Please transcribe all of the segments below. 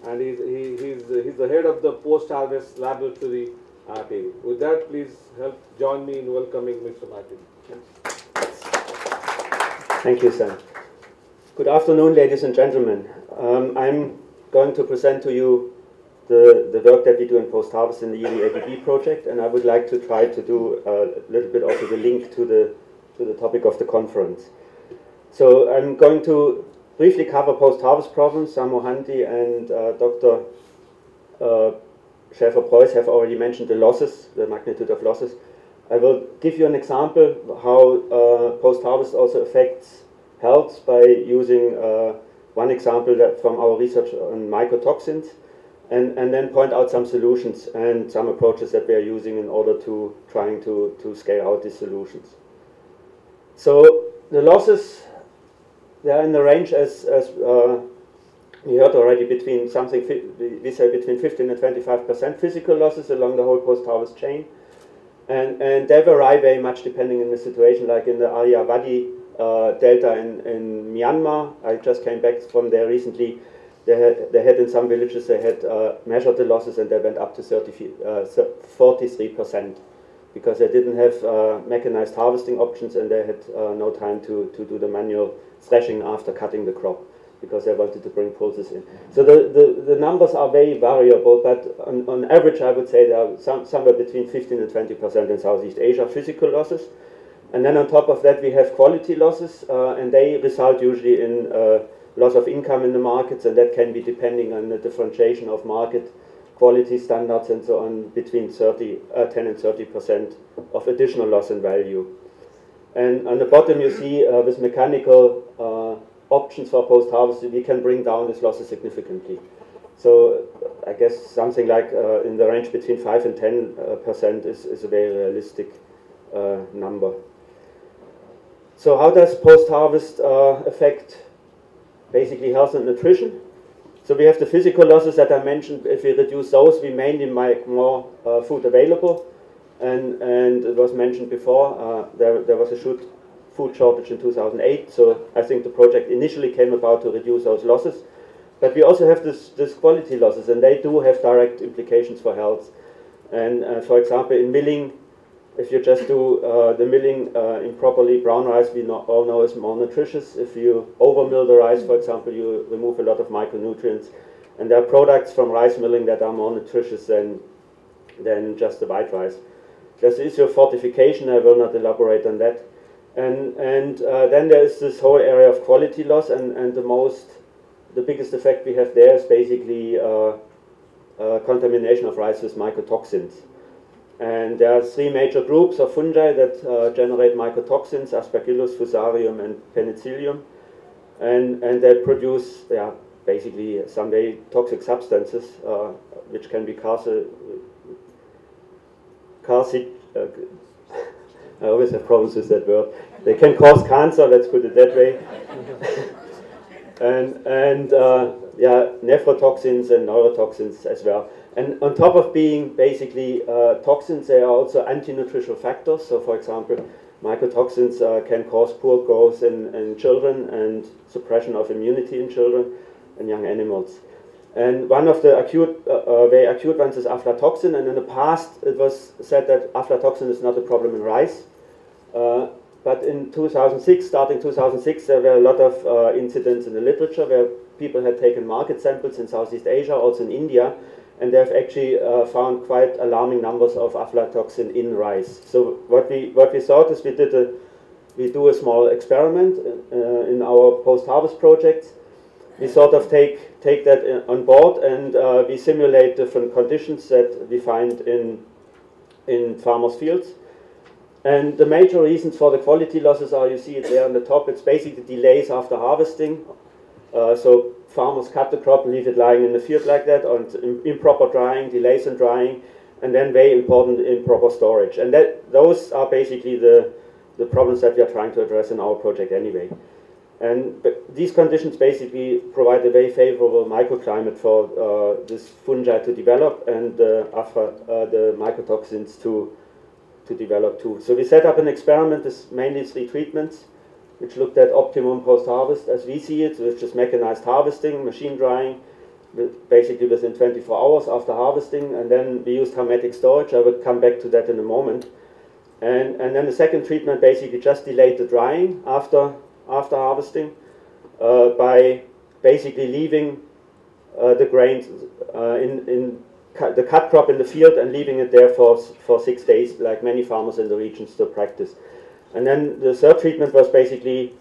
and he's the head of the post-harvest laboratory at AV. With that, please help join me in welcoming Mr. Martin. Thank you, Sam. Good afternoon, ladies and gentlemen. I'm going to present to you the work that we do in post-harvest in the EV-ADB project, and I would like to try to do a little bit also the link to the topic of the conference. So I'm going to briefly cover post-harvest problems. Samo Hanti and Dr. Schäfer-Preuß have already mentioned the losses, the magnitude of losses. I will give you an example how post-harvest also affects health by using one example from our research on mycotoxins, and then point out some solutions and some approaches that we are using in order to trying to scale out these solutions. So the losses, they are in the range as we heard already, between something, we say between 15 and 25% physical losses along the whole post-harvest chain. And they vary very much depending on the situation, like in the Ariyavadi Delta in Myanmar. I just came back from there recently. They had in some villages, they had measured the losses and they went up to 43% because they didn't have mechanized harvesting options and they had no time to do the manual threshing after cutting the crop because they wanted to bring pulses in. So the numbers are very variable, but on average I would say there are somewhere between 15 and 20% in Southeast Asia physical losses. And then on top of that we have quality losses, and they result usually in loss of income in the markets, and that can be depending on the differentiation of market quality standards and so on, between 10 and 30% of additional loss in value. And on the bottom you see with mechanical options for post-harvest, we can bring down these losses significantly. So I guess something like in the range between 5 and 10% is a very realistic number. So how does post-harvest affect basically health and nutrition? So we have the physical losses that I mentioned. If we reduce those, we mainly make more food available. And it was mentioned before, there was a food shortage in 2008. So I think the project initially came about to reduce those losses. But we also have this quality losses, and they do have direct implications for health. And for example, in milling, if you just do the milling improperly, brown rice we all know is more nutritious. If you over-mill the rice, for example, you remove a lot of micronutrients. And there are products from rice milling that are more nutritious than just the white rice. There's the issue of fortification, I will not elaborate on that. And then there is this whole area of quality loss, and the biggest effect we have there is basically contamination of rice with mycotoxins. And there are 3 major groups of fungi that generate mycotoxins: Aspergillus, Fusarium, and Penicillium. And they produce, basically some very toxic substances, which can be I always have problems with that word. They can cause cancer, let's put it that way. and nephrotoxins and neurotoxins as well. And on top of being basically toxins, they are also anti-nutritional factors. So for example, mycotoxins can cause poor growth in children and suppression of immunity in children and young animals. And one of the very acute ones is aflatoxin, and in the past it was said that aflatoxin is not a problem in rice. But in 2006, starting 2006, there were a lot of incidents in the literature where people had taken market samples in Southeast Asia, also in India, and they have actually found quite alarming numbers of aflatoxin in rice. So what we thought is we do a small experiment in our post-harvest projects. We sort of take that on board, and we simulate different conditions that we find in farmers' fields. And the major reasons for the quality losses are, you see it there on the top, it's basically delays after harvesting. So farmers cut the crop and leave it lying in the field like that, or improper drying, delays in drying, and then very important, improper storage. And those are basically the problems that we are trying to address in our project anyway. And these conditions basically provide a very favorable microclimate for this fungi to develop and the mycotoxins to develop too. So we set up an experiment with mainly 3 treatments, which looked at optimum post-harvest as we see it, which is mechanized harvesting, machine drying, basically within 24 hours after harvesting, and then we used hermetic storage. I will come back to that in a moment. And then the second treatment basically just delayed the drying after harvesting by basically leaving the grains in the cut crop in the field and leaving it there for 6 days, like many farmers in the region still practice. And then the third treatment was basically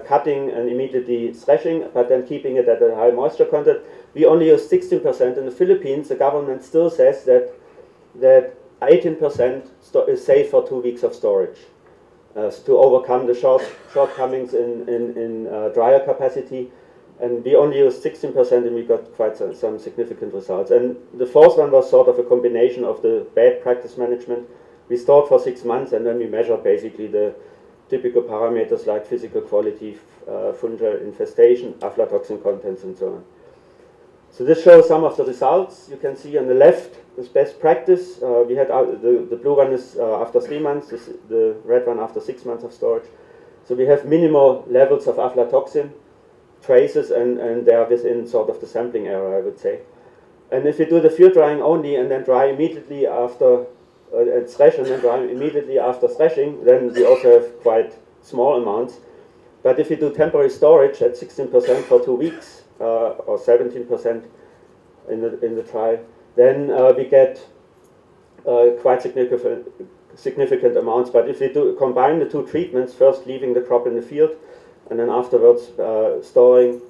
cutting and immediately threshing, but then keeping it at a high moisture content. We only use 16%. In the Philippines, the government still says that 18% is safe for 2 weeks of storage to overcome the shortcomings in dryer capacity. And we only used 16%, and we got quite some significant results. And the fourth one was sort of a combination of the bad practice management. We stored for 6 months, and then we measured basically the typical parameters like physical quality, fungal infestation, aflatoxin contents, and so on. So this shows some of the results. You can see on the left is best practice. We had the blue one is after 3 months, the red one after 6 months of storage. So we have minimal levels of aflatoxin traces, and they are within sort of the sampling error, I would say. And if you do the field drying only and then dry immediately after and thresh and then dry immediately after threshing, then we also have quite small amounts. But if you do temporary storage at 16% for 2 weeks or 17% in the trial, then we get quite significant amounts. But if you combine the two treatments, first leaving the crop in the field and then afterwards storing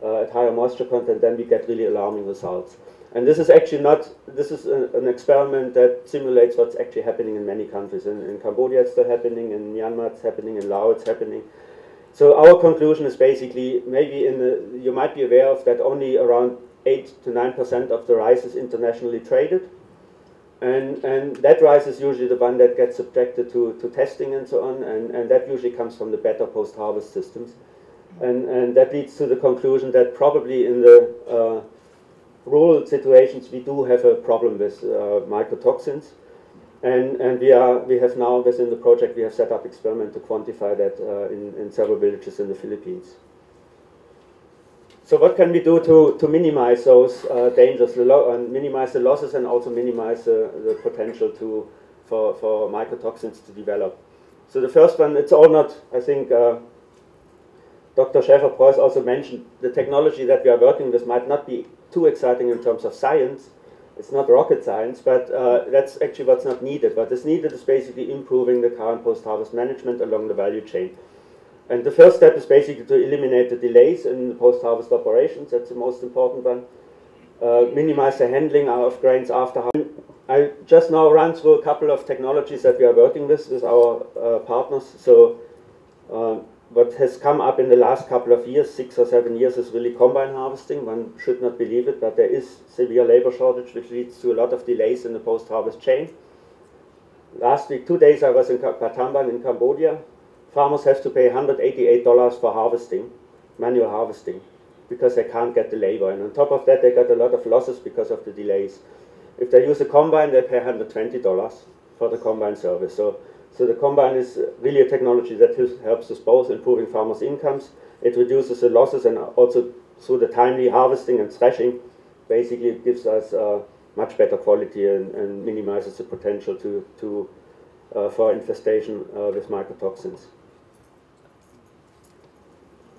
at higher moisture content, then we get really alarming results. And this is actually not, this is an experiment that simulates what's actually happening in many countries. In Cambodia it's still happening, in Myanmar it's happening, in Laos it's happening. So our conclusion is basically, maybe you might be aware of that only around 8 to 9% of the rice is internationally traded. And that rice is usually the one that gets subjected to testing and so on, and that usually comes from the better post-harvest systems. And that leads to the conclusion that probably in the rural situations we do have a problem with mycotoxins. And we have now, within the project, we have set up experiment to quantify that in several villages in the Philippines. So what can we do to minimize those dangers, and minimize the losses, and also minimize the potential for mycotoxins to develop? So the first one, it's all not, I think, Dr. Schäfer-Preuß also mentioned, the technology that we are working with might not be too exciting in terms of science. It's not rocket science, but that's actually what's not needed. What is needed is basically improving the current post-harvest management along the value chain. And the first step is basically to eliminate the delays in the post-harvest operations. That's the most important one. Minimize the handling of grains after harvest. I just now run through a couple of technologies that we are working with our partners. So what has come up in the last couple of years, 6 or 7 years, is really combine harvesting. One should not believe it, but there is severe labor shortage, which leads to a lot of delays in the post-harvest chain. Last week, 2 days, I was in Batamban in Cambodia. Farmers have to pay $188 for harvesting, manual harvesting, because they can't get the labor. And on top of that, they got a lot of losses because of the delays. If they use a combine, they pay $120 for the combine service. So the combine is really a technology that helps us both improving farmers' incomes. It reduces the losses, and also through the timely harvesting and threshing, basically it gives us much better quality and minimizes the potential for infestation with mycotoxins.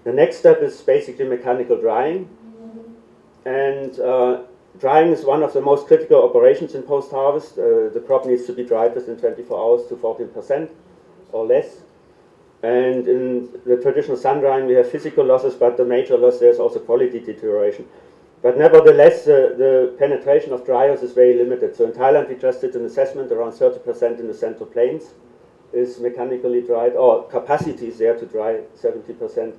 The next step is basically mechanical drying. And drying is one of the most critical operations in post-harvest. The crop needs to be dried within 24 hours to 14% or less. And in the traditional sun drying, we have physical losses, but the major loss there is also quality deterioration. But nevertheless, the penetration of dryers is very limited. So in Thailand, we just did an assessment, around 30% in the Central Plains is mechanically dried, or capacity is there to dry 70%.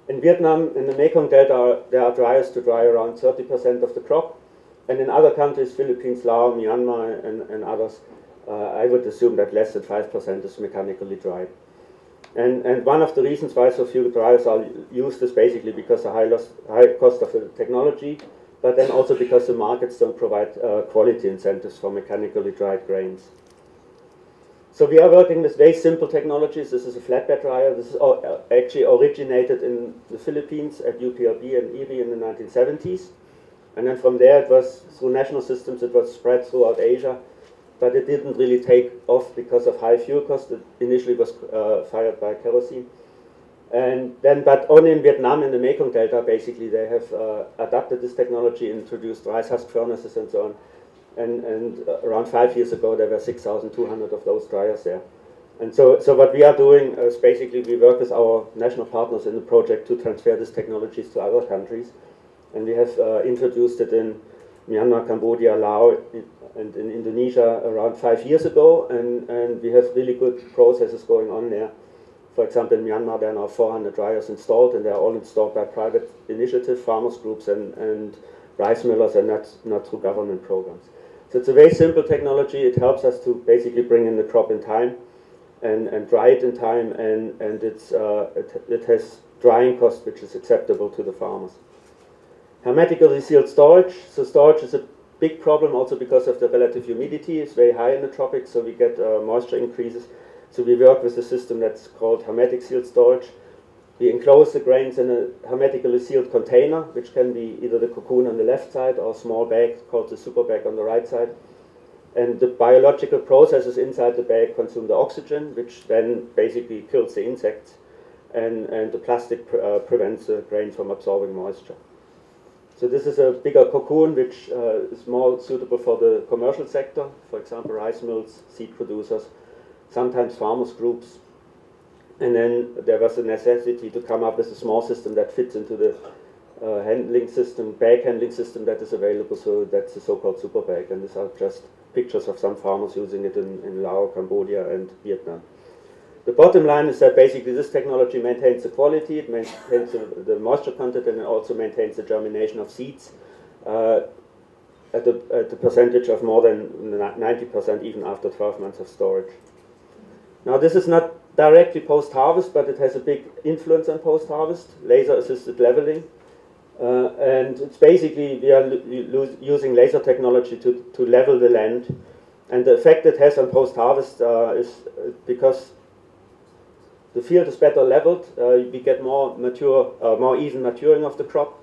In Vietnam, in the Mekong Delta, there are dryers to dry around 30% of the crop. And in other countries, Philippines, Laos, Myanmar, and others, I would assume that less than 5% is mechanically dried. And one of the reasons why so few dryers are used is basically because the high cost of the technology, but then also because the markets don't provide quality incentives for mechanically dried grains. So we are working with very simple technologies. This is a flatbed dryer. This is actually originated in the Philippines at UPLB and IRI in the 1970s. And then from there it was, through national systems, it was spread throughout Asia, but it didn't really take off because of high fuel cost. It initially was fired by kerosene. And then, but only in Vietnam and the Mekong Delta, basically, they have adapted this technology, introduced rice husk furnaces and so on. And around 5 years ago, there were 6,200 of those dryers there. And so what we are doing is basically we work with our national partners in the project to transfer these technologies to other countries. And we have introduced it in Myanmar, Cambodia, Laos, and in Indonesia around 5 years ago. And we have really good processes going on there. For example, in Myanmar, there are now 400 dryers installed, and they are all installed by private initiative, farmers groups, and rice millers, and not through government programs. So it's a very simple technology. It helps us to basically bring in the crop in time and dry it in time, and it has drying cost which is acceptable to the farmers. Hermetically sealed storage. So storage is a big problem also because of the relative humidity. It's very high in the tropics, so we get moisture increases. So we work with a system that's called hermetic sealed storage. We enclose the grains in a hermetically sealed container, which can be either the cocoon on the left side or a small bag called the super bag on the right side. And the biological processes inside the bag consume the oxygen, which then basically kills the insects, and the plastic prevents the grain from absorbing moisture. So this is a bigger cocoon, which is more suitable for the commercial sector, for example, rice mills, seed producers, sometimes farmers groups. And then there was a necessity to come up with a small system that fits into the handling system, bag handling system that is available, so that's the so-called super bag. And these are just pictures of some farmers using it in Laos, Cambodia, and Vietnam. The bottom line is that basically this technology maintains the quality, it maintains the moisture content, and it also maintains the germination of seeds at the percentage of more than 90% even after 12 months of storage. Now this is not directly post-harvest, but it has a big influence on post-harvest, laser-assisted leveling. And it's basically, we are using laser technology to level the land. And the effect it has on post-harvest is because the field is better leveled, we get more even maturing of the crop.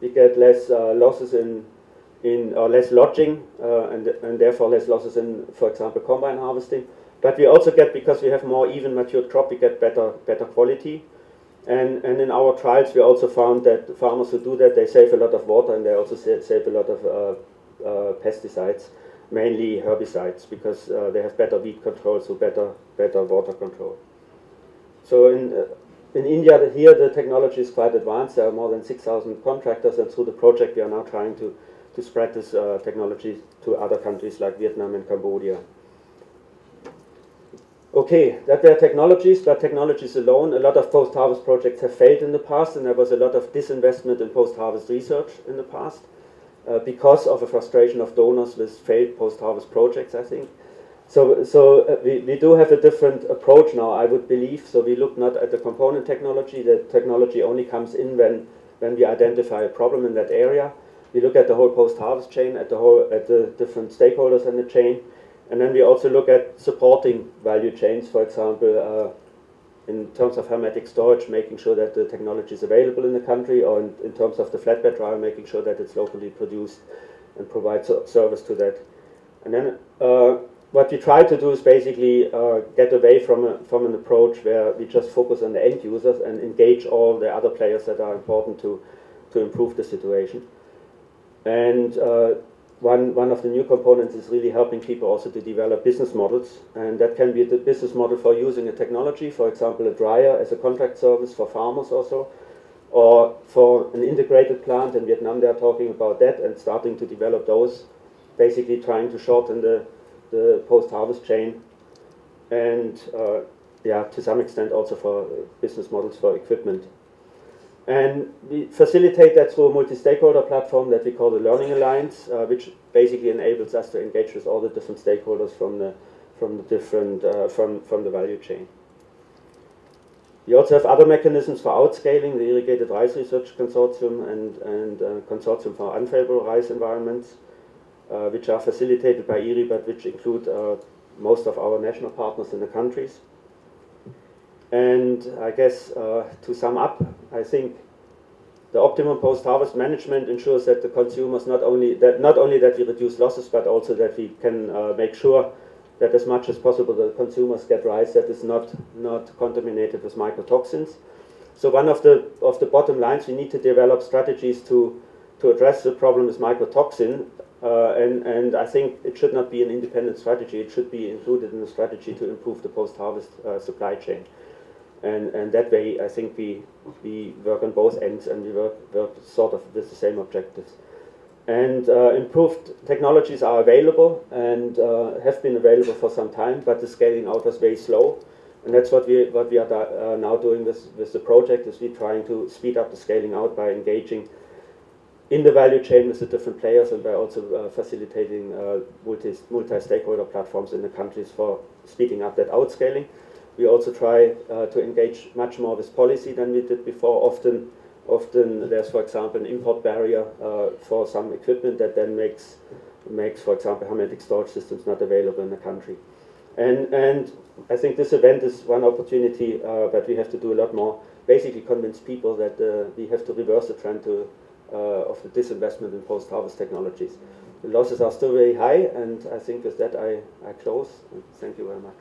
We get less losses or less lodging, and therefore less losses in, for example, combine harvesting. But we also get, because we have more even matured crop, we get better quality. And in our trials, we also found that the farmers who do that, they save a lot of water, and they also save a lot of pesticides, mainly herbicides, because they have better weed control, so better water control. So in India, here the technology is quite advanced. There are more than 6,000 contractors, and through the project we are now trying to spread this technology to other countries like Vietnam and Cambodia. Okay, that were technologies, but technologies alone, a lot of post-harvest projects have failed in the past, and there was a lot of disinvestment in post-harvest research in the past because of a frustration of donors with failed post-harvest projects, I think. So we do have a different approach now, I would believe. So we look not at the component technology. The technology only comes in when we identify a problem in that area. We look at the whole post-harvest chain, at the different stakeholders in the chain. And then we also look at supporting value chains, for example, in terms of hermetic storage, making sure that the technology is available in the country, or in terms of the flatbed dryer, making sure that it's locally produced and provide service to that. And then what we try to do is basically get away from an approach where we just focus on the end users and engage all the other players that are important to improve the situation. And one of the new components is really helping people also to develop business models, and that can be the business model for using a technology, for example a dryer as a contract service for farmers also, or for an integrated plant. In Vietnam they are talking about that and starting to develop those, basically trying to shorten the post-harvest chain, and yeah, to some extent also for business models for equipment. And we facilitate that through a multi-stakeholder platform that we call the Learning Alliance, which basically enables us to engage with all the different stakeholders from the value chain. We also have other mechanisms for outscaling, the Irrigated Rice Research Consortium and Consortium for Unfavorable Rice Environments, which are facilitated by IRI, but which include most of our national partners in the countries. And I guess to sum up, I think The optimum post-harvest management ensures that the consumers not only that we reduce losses, but also that we can make sure that as much as possible the consumers get rice that is not contaminated with mycotoxins. So one of the bottom lines, we need to develop strategies to address the problem with mycotoxin, and I think it should not be an independent strategy. It should be included in the strategy to improve the post-harvest supply chain. And that way, I think we work on both ends, and we work sort of with the same objectives. And improved technologies are available and have been available for some time, but the scaling out was very slow. And that's what we are now doing with the project, is we're trying to speed up the scaling out by engaging in the value chain with the different players, and by also facilitating multi-stakeholder platforms in the countries for speeding up that outscaling. We also try to engage much more with policy than we did before. Often there's, for example, an import barrier for some equipment that then makes, for example, hermetic storage systems not available in the country. And I think this event is one opportunity, but we have to do a lot more. Basically convince people that we have to reverse the trend of the disinvestment in post-harvest technologies. The losses are still very high, and I think with that I close. Thank you very much.